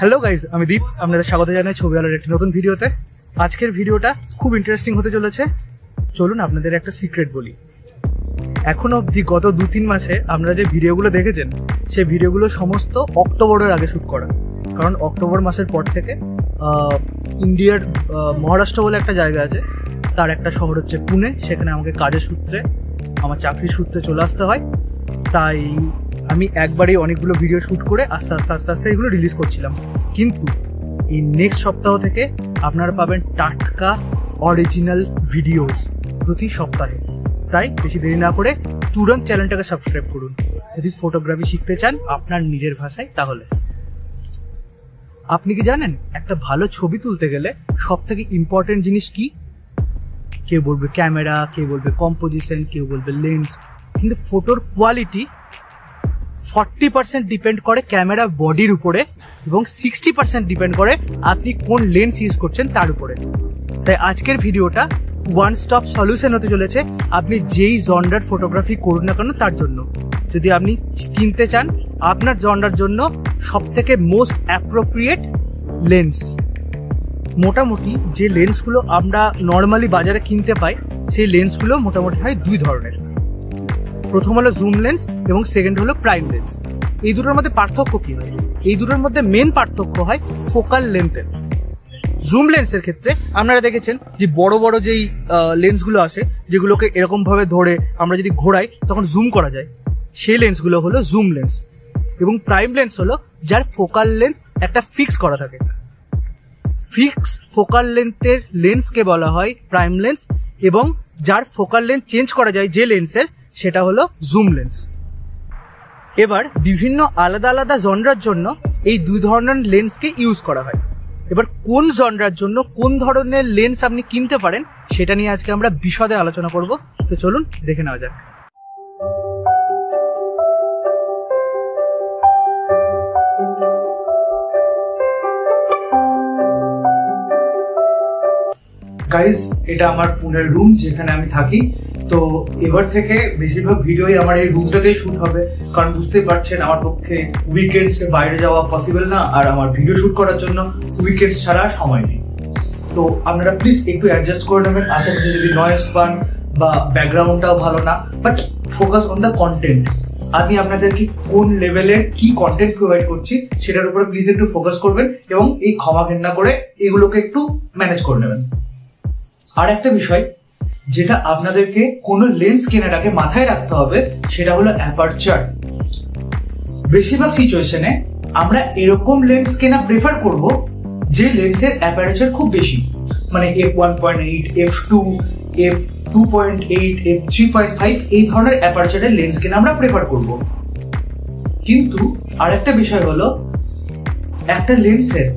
Hello guys, আমি দীপ। আপনাদের স্বাগত জানাই ছবি আলোর একটি নতুন ভিডিওতে। আজকের ভিডিওটা খুব ইন্টারেস্টিং হতে চলেছে। চলুন আপনাদের একটা সিক্রেট বলি। এখন অবধি গত 2-3 মাসে আপনারা যে ভিডিওগুলো দেখেছেন, সেই ভিডিওগুলো সমস্ত অক্টোবরের আগে শ্যুট করা। কারণ অক্টোবর মাসের পর থেকে ইন্ডিয়ার মহারাষ্ট্র বলে একটা জায়গা আছে, তার একটা শহর হচ্ছে পুনে। সেখানে আমাকে কাজের সূত্রে, আমার চাকরির সূত্রে চলে আসতে হয়। তাই আমি একবারেই অনেকগুলো ভিডিও শ্যুট করে আস্তে আস্তে এগুলো রিলিজ করছিলাম। কিন্তু এই নেক্সট সপ্তাহ থেকে আপনারা পাবেন টাটকা অরিজিনাল ভিডিওস প্রতি সপ্তাহে। তাই বেশি দেরি না করে তুরন্ত চ্যানেলটাকে সাবস্ক্রাইব করুন যদি ফটোগ্রাফি শিখতে চান আপনার নিজের ভাষায়। তাহলে আপনি কি জানেন একটা ভালো ছবি তুলতে গেলে সব থেকে ইম্পর্টেন্ট জিনিস কি? কেউ বলবে ক্যামেরা, কেউ বলবে কম্পোজিশন, কেউ বলবে লেন্স। কিন্তু ফটোর কোয়ালিটি 40% ডিপেন্ড করে ক্যামেরা বডির উপরে এবং 60% ডিপেন্ড করে আপনি কোন লেন্স ইউজ করছেন তার উপরে। তাই আজকের ভিডিওটা ওয়ান স্টপ সলিউশন হতে চলেছে আপনি যেই জনরার ফটোগ্রাফি করুন না কেন তার জন্য। যদি আপনি কিনতে চান আপনার জনরার জন্য সব থেকে মোস্ট অ্যাপ্রোপ্রিয়েট লেন্স। মোটামুটি যে লেন্সগুলো আমরা নর্মালি বাজারে কিনতে পাই, সেই লেন্সগুলো মোটামুটি হয় দুই ধরনের। প্রথম হলো জুম লেন্স এবং সেকেন্ড হলো প্রাইম লেন্স। এই দুটোর মধ্যে পার্থক্য কি হয়? এই দুটোর মধ্যে মেন পার্থক্য হয় ফোকাল লেন্থের। জুম লেন্সের ক্ষেত্রে আপনারা দেখেছেন যে বড় বড় যেই লেন্সগুলো আসে, যেগুলোকে এরকম ভাবে ধরে আমরা যদি ঘোরাই তখন জুম করা যায়, সেই লেন্সগুলো হলো জুম লেন্স। এবং প্রাইম লেন্স হলো যার ফোকাল লেন্থ একটা ফিক্স করা থাকে। ফিক্স ফোকাল লেন্থের লেন্সকে বলা হয় প্রাইম লেন্স, এবং যার ফোকাল লেন্থ চেঞ্জ করা যায় যে লেন্সের, সেটা হলো জুম লেন্স। এবার বিভিন্ন আলাদা আলাদা জনরার জন্য এই দুই ধরনের লেন্সকে ইউজ করা হয়। এবার কোন জনরার জন্য কোন ধরনের লেন্স আপনি কিনতে পারেন সেটা নিয়ে আজকে আমরা বিশদে আলোচনা করব। তো চলুন দেখে নেওয়া যাক। গাইজ, এটা আমার পুনের রুম যেখানে আমি থাকি। তো এবার থেকে বেশিরভাগ ভিডিওই আমার এই রুমটাতেই শুট হবে, কারণ বুঝতেই পারছেন আমার পক্ষে উইকেন্ডসে বাইরে যাওয়া পসিবল না, আর আমার ভিডিও শুট করার জন্য উইকেন্ডস ছাড়া সময় নেই। তো আপনারা প্লিজ একটু অ্যাডজাস্ট করে নেবেন। আশেপাশে যদি নয়েজ পান বা ব্যাকগ্রাউন্ডটাও ভালো না, but focus on the content. আমি আপনাদেরকে কোন লেভেলের কি কন্টেন্ট প্রোভাইড করছি সেটার উপরে প্লিজ একটু ফোকাস করবেন, এবং এই ক্ষমা ঘেন্না করে এগুলোকে একটু ম্যানেজ করে নেবেন। আর একটা বিষয় যেটা আপনাদেরকে কোনো লেন্স কেনার আগে মাথায় রাখতে হবে, সেটা হলো অ্যাপারচার। বেশিরভাগ সিচুয়েশনে আমরা এরকম লেন্স কেনা প্রেফার করব যে লেন্সের অ্যাপারচার খুব বেশি, মানে f1.8, f2, f2.8, f3.5 এই ধরনের অ্যাপারচারের লেন্স কেনা আমরা প্রেফার করব। কিন্তু আরেকটা বিষয় হলো, একটা লেন্সের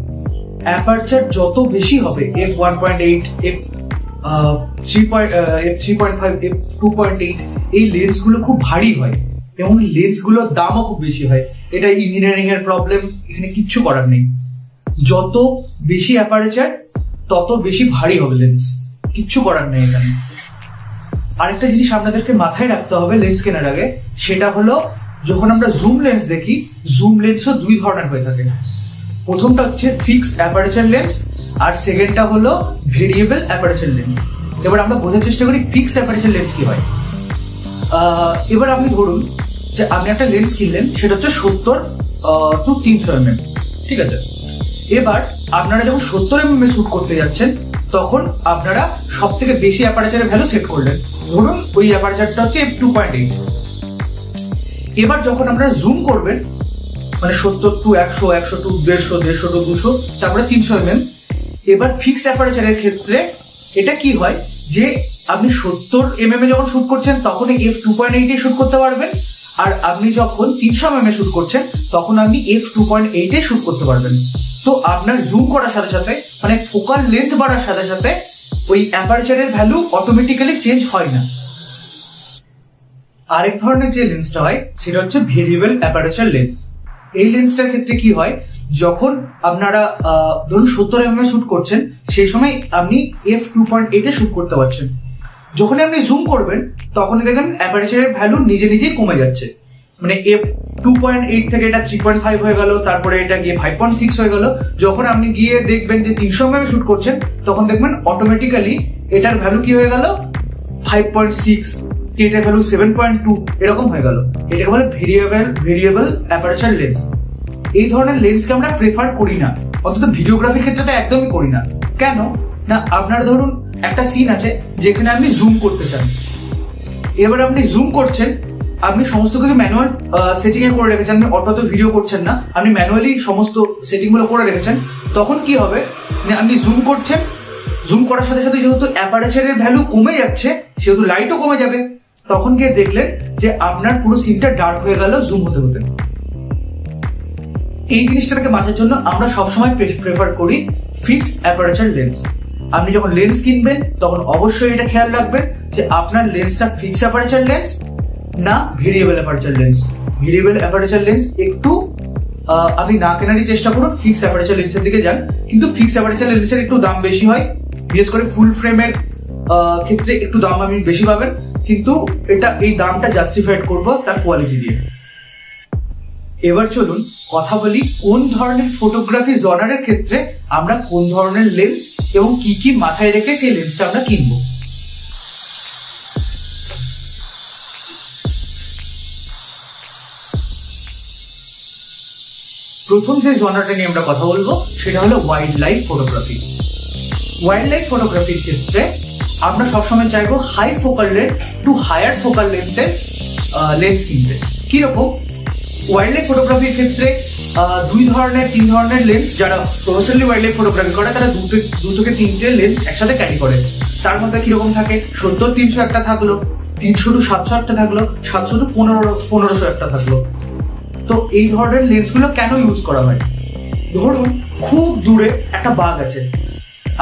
অ্যাপারচার যত বেশি হবে, f1.8, f3.5, f2.8, এই লেন্সগুলো খুব ভারী হয় এবং লেন্সগুলোর দামও খুব বেশি হয়। এটা ইঞ্জিনিয়ারিং এর প্রবলেম, এখানে কিচ্ছু করার নেই। যত বেশি অ্যাপারচার তত বেশি ভারী হবে লেন্স, কিচ্ছু করার নেই এখানে। আরেকটা জিনিস আপনাদেরকে মাথায় রাখতে হবে লেন্স কেনার আগে, সেটা হলো যখন আমরা জুম লেন্স দেখি, জুম লেন্সও দুই ধরনের হয়ে থাকে। প্রথমটা হচ্ছে ফিক্সড অ্যাপারচার লেন্স, আর সেকেন্ডটা হলো ভেরিয়েবল অ্যাপারচার লেন্স। এবার আমরা বোঝার চেষ্টা করি ফিক্সড অ্যাপারচার লেন্স কি হয়। এবার আপনি ধরুন যে আপনি একটা লেন্স কিনলেন, সেটা হচ্ছে 70 to 300 mm, ঠিক আছে? এবার আপনারা যখন 70 mm শুট করতে যাচ্ছেন, তখন আপনারা সব থেকে বেশি অ্যাপারচারের ভ্যালু সেট করলেন। ধরুন ওই অ্যাপারচারটা হচ্ছে f2.8। এবার যখন আপনারা জুম করবেন, মানে 70 to 100, 100 to 150, 150 to 200, তারপরে 300 mm। এবার ফিক্সড অ্যাপারচারের ক্ষেত্রে এটা কি হয় যে আপনি 70 mm যখন শুট করছেন তখন f2.8 এ শুট করতে পারবেন, আর আপনি যখন 300 mm শুট করছেন তখন আপনি f2.8 এ শুট করতে পারবেন। তো আপনার জুম করার সাথে সাথে, মানে ফোকাল লেন্থ বাড়ার সাথে সাথে ওই অ্যাপারচারের ভ্যালু অটোমেটিক্যালি চেঞ্জ হয় না। আরেক ধরনের যে লেন্সটা হয় সেটা হচ্ছে ভেরিয়েবল অ্যাপারচার লেন্স। এই লেন্সটার ক্ষেত্রে কি হয়, যখন আপনারা ধরুন 70 mm শুট করছেন, সেই সময় আপনি f2.8 এ শুট করতে পারছেন। যখন আপনি জুম করবেন তখন দেখেন অ্যাপারচারের ভ্যালু নিজে নিজেই কমে যাচ্ছে। মানে f2.8 থেকে এটা 3.5 হয়ে গেল, তারপরে এটা গিয়ে 5.6 হয়ে গেল। যখন আপনি গিয়ে দেখবেন যে 300 mm শুট করছেন, তখন দেখবেন অটোমেটিক্যালি এটার ভ্যালু কি হয়ে গেল 5.6, এটার ভ্যালু 7.2 এরকম হয়ে গেল। এটাকে বলে ভেরিয়েবল অ্যাপারচার লেন্স। এই ধরনের লেন্সকে আমরা প্রেফার করি না, অন্তত ভিডিওগ্রাফির ক্ষেত্রে তো একদমই করি না। কেন না, আপনার ধরুন একটা সিন আছে যেখানে আপনি জুম করতে চান, এবার আপনি জুম করছেন, আপনি সমস্ত কিছু ম্যানুয়াল সেটিং এ করে রেখেছেন, আপনি অটোতে ভিডিও করছেন না, আপনি ম্যানুয়ালি সমস্ত সেটিং গুলো করে রেখেছেন। তখন কি হবে, আপনি জুম করছেন, জুম করার সাথে সাথে যেহেতু অ্যাপারেচারের ভ্যালু কমে যাচ্ছে, সেহেতু লাইটও কমে যাবে। তখন গিয়ে দেখলেন যে আপনার পুরো সিনটা ডার্ক হয়ে গেল জুম হতে হতে। এই জিনিসটাকে বাঁচার জন্য আমরা সবসময় প্রেফার করি ফিক্সড অ্যাপারেচার লেন্স। আপনি যখন লেন্স কিনবেন তখন অবশ্যই এটা খেয়াল রাখবেন যে আপনার লেন্সটা ফিক্সড অ্যাপারেচার লেন্স না variable aperture lens. Variable aperture lens একটু আপনি না কেনারই চেষ্টা করুন, ফিক্সড অ্যাপারেচার লেন্সের দিকে যান। কিন্তু ফিক্সড অ্যাপারেচার লেন্সের একটু দাম বেশি হয়, বিশেষ করে ফুল ফ্রেমের ক্ষেত্রে একটু দাম আপনি বেশি পাবেন, কিন্তু এই দামটা জাস্টিফাইড করবো তার কোয়ালিটি দিয়ে। এবার চলুন কথা বলি কোন ধরনের ফটোগ্রাফি জনারের ক্ষেত্রে আমরা কোন ধরনের লেন্স এবং কি কি মাথায় রেখে সেই লেন্সটা আমরা কিনবো। প্রথম যে জনারটা নিয়ে আমরা কথা বলবো সেটা হলো wild life photography. Wild life ফটোগ্রাফির ক্ষেত্রে আমরা সবসময় চাইবো high focal length to higher focal লেন্থের লেন্স কিনতে। কিরকম, ওয়াইল্ড লাইফ ফটোগ্রাফির ক্ষেত্রে তিন ধরনের লেন্স, যারা প্রফেশনালি ওয়াইল্ড লাইফ ফটোগ্রাফি করে তারা 2 থেকে 3টে লেন্স একসাথে ক্যারি করে। তার মধ্যে কিরকম থাকে, 70-300 একটা থাকলো, 300-700 একটা থাকলো, 700-1500 একটা থাকলো। তো এই ধরনের লেন্সগুলো কেন ইউজ করা হয়? ধরুন খুব দূরে একটা বাঘ আছে,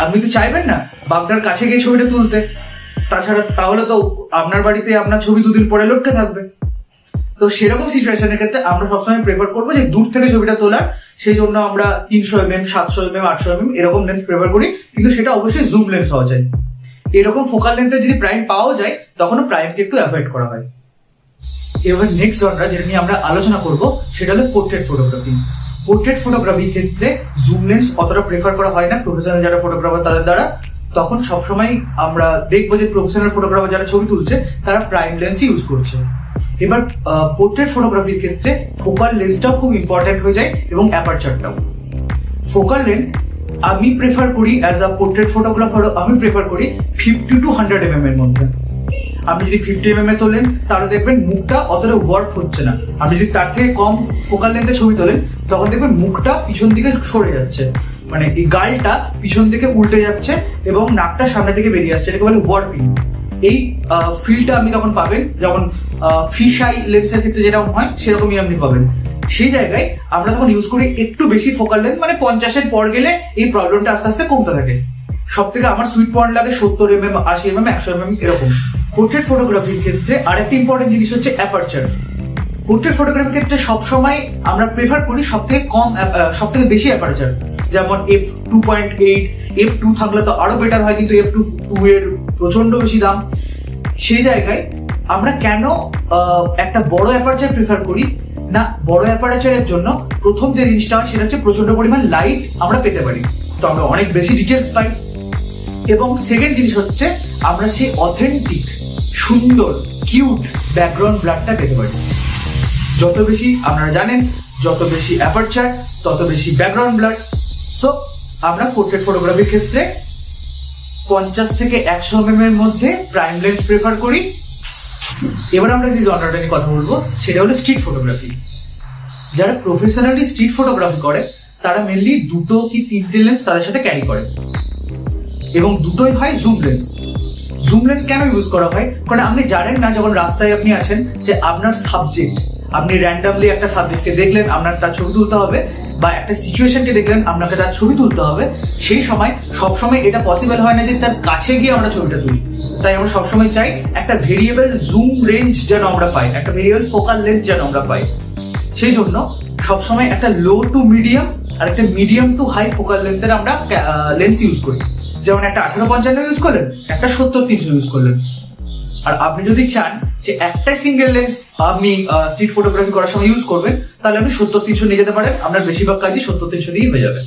আপনি তো চাইবেন না বাঘটার কাছে গিয়ে ছবিটা তুলতে, তাহলে তো আপনার বাড়িতে আপনার ছবি 2 দিন পরে লটকে থাকবে। তো সেরকম সিচুয়েশনের ক্ষেত্রে আমরা সবসময় প্রেফার করবো যে দূর থেকে ছবিটা তোলার, সেই জন্য আমরা 300 mm, 700 mm, 800 mm এরকম লেন্স প্রেফার করি, কিন্তু সেটা অবশ্যই জুম লেন্স হওয়া যায়। এরকম ফোকাল লেন্থের যদি প্রাইম পাওয়া যায় তখনও প্রাইমকে একটু অ্যাভয়েড করা হয়। এবার নেক্সট জনরা যেটা নিয়ে আমরা আলোচনা করব সেটা হলো পোর্ট্রেট ফটোগ্রাফি। পোর্ট্রেট ফটোগ্রাফির ক্ষেত্রে জুম লেন্স অতটা প্রেফার করা হয় না প্রফেশনাল যারা ফটোগ্রাফার তাদের দ্বারা। তখন সবসময় আমরা দেখবো যে প্রফেশনাল ফটোগ্রাফার যারা ছবি তুলছে তারা প্রাইম লেন্স ইউজ করছে। এবার পোর্ট্রেট ফটোগ্রাফির ক্ষেত্রে ফোকাল লেন্থটাও খুব ইম্পর্টেন্ট হয়ে যায় এবং অ্যাপারচারটাও। ফোকাল লেন্থ আমি প্রেফার করি অ্যাজ আ পোর্ট্রেট ফটোগ্রাফার, আমি প্রেফার করি 50-100 mm এর মধ্যে। আপনি যদি 50 mm তোলেন তাহলে দেখবেন মুখটা অতটা ওয়ার্ক হচ্ছে না। আপনি যদি তার থেকে কম ফোকাল লেন্থে ছবি তোলেন তখন দেখবেন মুখটা পিছন দিকে সরে যাচ্ছে, মানে এই গালটা পিছন দিকে উল্টে যাচ্ছে এবং নাকটা সামনে থেকে বেরিয়ে আসছে, এটাকে বলে ওয়ার্পিং। এই ফিলটা আপনি তখন পাবেন, যেমন ফিশ আই লেন্সের ক্ষেত্রে যেরকম হয় সেরকমই আপনি পাবেন। সেই জায়গায় আমরা তখন ইউজ করি একটু বেশি ফোকাল লেন্থ, মানে 50-এর পর গেলে এই প্রবলেমটা আস্তে আস্তে কমতে থাকে। সব থেকে আমার সুইট পয়েন্ট লাগে 70 mm, 80 mm, 100 mm এরকম। পোর্ট্রেট ফটোগ্রাফির ক্ষেত্রে আরেকটা ইম্পর্টেন্ট জিনিস হচ্ছে অ্যাপারচার। পোর্ট্রেট ফটোগ্রাফির ক্ষেত্রে সবসময় আমরা প্রেফার করি সব থেকে বেশি অ্যাপারচার, যেমন f2.8, f2 থাকলে তো আরো বেটার হয়, কিন্তু f2 এর প্রচন্ড বেশি দাম। সেই জায়গায় আমরা কেন একটা বড় অ্যাপারচার প্রেফার করি না, বড় অ্যাপারচারের জন্য প্রথম যে জিনিসটা হয় সেটা হচ্ছে প্রচন্ড পরিমাণ লাইট আমরা পেতে পারি, তো আমরা অনেক বেশি ডিটেলস পাই। এবং সেকেন্ড জিনিস হচ্ছে আমরা সেই অথেন্টিক সুন্দর কিউট ব্যাকগ্রাউন্ড ব্লারটা পেতে পারি। যত বেশি আপনারা জানেন, যত বেশি অ্যাপারচার তত বেশি ব্যাকগ্রাউন্ড ব্লার। সো আমরা পোর্ট্রেট ফটোগ্রাফির ক্ষেত্রে 50-100 mm এর মধ্যে প্রাইম লেন্স প্রেফার করি। এবার আমরা যে জনরাটা নিয়ে কথা বলবো সেটা হলো স্ট্রিট ফটোগ্রাফি। যারা প্রফেশনালি স্ট্রিট ফটোগ্রাফি করে তারা মেনলি 2 কি 3টে লেন্স তাদের সাথে ক্যারি করে এবং দুটোই হয় জুম লেন্স। জুম লেন্স কেন ইউজ করা হয়? কারণ আপনি জানেন না যখন রাস্তায় আপনি আছেন যে আপনার সাবজেক্ট, আপনি র্যান্ডামলি একটা সাবজেক্টকে দেখলেন, আপনার তার ছবি তুলতে হবে, বা একটা সিচুয়েশনকে দেখলেন আপনাকে তার ছবি তুলতে হবে, সেই সময় সবসময় এটা পসিবল হয় না যে তার কাছে গিয়ে আমরা ছবিটা তুলি। তাই আমরা সবসময় চাই একটা ভেরিয়েবল জুম রেঞ্জ যেন আমরা পাই, একটা ভেরিয়েবল ফোকাল লেন্থ যেন আমরা পাই। সেই জন্য সবসময় একটা লো টু মিডিয়াম আর একটা মিডিয়াম টু হাই ফোকাল লেন্থের আমরা লেন্স ইউজ করি। যেমন একটা 18-55 ইউজ করলেন, একটা 70-300 ইউজ করলেন। আর আপনি যদি চান যে একটা সিঙ্গেল লেন্স আপনি স্ট্রিট ফটোগ্রাফি করার সময় ইউজ করবেন, তাহলে আপনি 70-300 নিয়ে যেতে পারেন, আপনার বেশিরভাগ কাজই 70-300 দিয়েই হয়ে যাবে।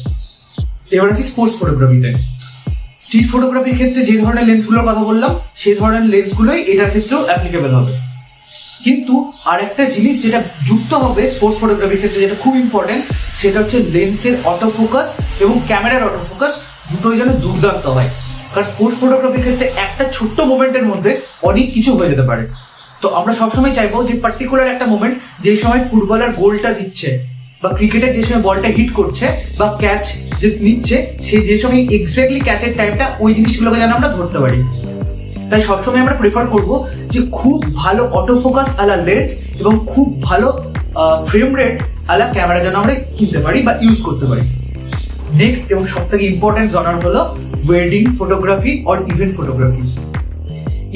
এবার আসি স্পোর্টস ফটোগ্রাফিতে। স্ট্রিট ফটোগ্রাফির ক্ষেত্রে যে ধরনের লেন্সগুলোর কথা বললাম সেই ধরনের লেন্সগুলোই এটার ক্ষেত্রেও অ্যাপ্লিকেবল হবে। কিন্তু আর একটা জিনিস যেটা যুক্ত হবে স্পোর্টস ফটোগ্রাফির ক্ষেত্রে, যেটা খুব ইম্পর্টেন্ট, সেটা হচ্ছে লেন্সের অটো ফোকাস এবং ক্যামেরার অটো ফোকাস দুটোই যেন দুর্দান্ত হয়। কারণ স্পোর্টস ফটোগ্রাফির ক্ষেত্রে একটা ছোট্ট মোমেন্টের মধ্যে অনেক কিছু হয়ে যেতে পারে। তো আমরা সবসময় চাইবো যে পার্টিকুলার একটা মোমেন্ট, যে সময় ফুটবলার গোলটা দিচ্ছে বা ক্রিকেটের যে সময় বলটা হিট করছে বা ক্যাচ যে নিচ্ছে, সেই যে সময় এক্স্যাক্টলি ক্যাচের টাইমটা, ওই জিনিসগুলোকে যেন আমরা ধরতে পারি। তাই সবসময় আমরা প্রেফার করবো যে খুব ভালো অটো ফোকাস আলা লেন্স এবং খুব ভালো ফ্রেম রেট আলা ক্যামেরা যেন আমরা কিনতে পারি বা ইউজ করতে পারি। নেক্সট এবং সব থেকে ইম্পর্টেন্ট জনার হলো wedding photography or event photography.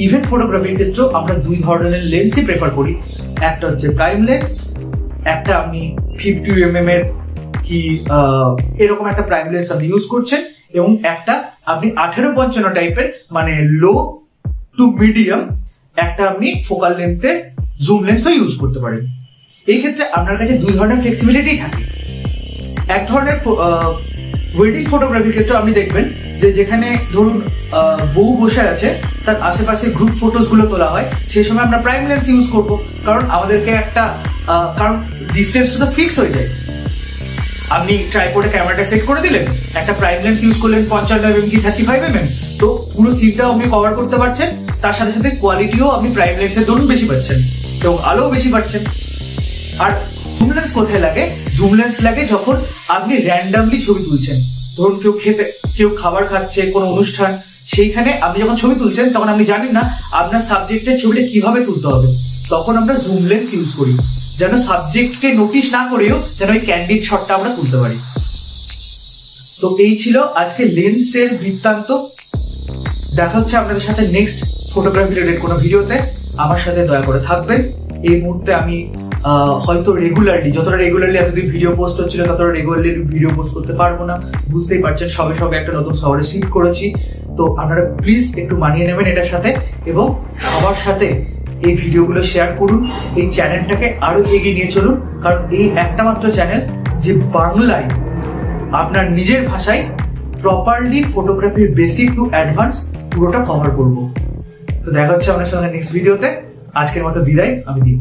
Event ফটোগ্রাফির ক্ষেত্রে আমরা দুই ধরনের লেন্সই প্রেফার করি। একটা হচ্ছে প্রাইম লেন্স, একটা আপনি 50mm এর কি এরকম একটা প্রাইম লেন্স আপনি ইউজ করছেন, এবং একটা আপনি 18-55 টাইপের মানে লো টু মিডিয়াম একটা আপনি ফোকাল লেন্থের জুম লেন্সও ইউজ করতে পারেন। এই ক্ষেত্রে আপনার কাছে দুই ধরনের ফ্লেক্সিবিলিটি থাকে। এক ধরনের ওয়েডিং ফটোগ্রাফির ক্ষেত্রে আপনি দেখবেন যে যেখানে ধরুন বউ বসে আছে, তার আশেপাশে গ্রুপ ফটোস গুলো তোলা হয়, সেই সময় আমরা প্রাইম লেন্স ইউজ করবো, কারণ আমাদেরকে একটা কারণ ডিস্টেন্সটা ফিক্স হয়ে যায়। আপনি ট্রাইপডে ক্যামেরাটা সেট করে দিলেন, একটা প্রাইম লেন্স ইউজ করলেন 55mm কি 35mm, তো পুরো সিনটাও আপনি কভার করতে পারছেন, তার সাথে সাথে কোয়ালিটিও আপনি প্রাইম লেন্সের ধরুন বেশি পাচ্ছেন এবং আলোও বেশি পাচ্ছেন। আর জুম লেন্স কোথায় লাগে? জুম লেন্স লাগে যখন আপনি র্যান্ডামলি ছবি তুলছেন, ধরুন কেউ খাবার খাচ্ছে, কোনো অনুষ্ঠান, সেইখানে আপনি যখন ছবি তুলছেন তখন আপনি জানেন না আপনার সাবজেক্টের ছবিটা কিভাবে তুলতে হবে, তখন আমরা জুম লেন্স ইউজ করি যেন সাবজেক্টকে নোটিশ না করেও যেন ওই ক্যান্ডিড শটটা আমরা তুলতে পারি। তো এই ছিল আজকে লেন্সের বৃত্তান্ত। দেখা হচ্ছে আপনাদের সাথে নেক্সট ফটোগ্রাফি রিলেটেড কোনো ভিডিওতে। আমার সাথে দয়া করে থাকবেন। এই মুহূর্তে আমি হয়তো যতটা রেগুলারলি এতদিন ভিডিও পোস্ট হচ্ছিল ততটা রেগুলারলি ভিডিও পোস্ট করতে পারবো না, বুঝতেই পারছেন, সবে একটা নতুন শহরে শিফট করেছি। তো আপনারা প্লিজ একটু মানিয়ে নেবেন এটার সাথে, এবং সবার সাথে এই ভিডিওগুলো শেয়ার করুন, এই চ্যানেলটাকে আরো এগিয়ে নিয়ে চলুন, কারণ এই একটা মাত্র চ্যানেল যে বাংলায় আপনার নিজের ভাষায় প্রপারলি ফটোগ্রাফির বেসিক টু অ্যাডভান্স পুরোটা কভার করবো। তো দেখা হচ্ছে আপনার সঙ্গে নেক্সট ভিডিওতে। আজকের মতো বিদায়, আমি দীপ।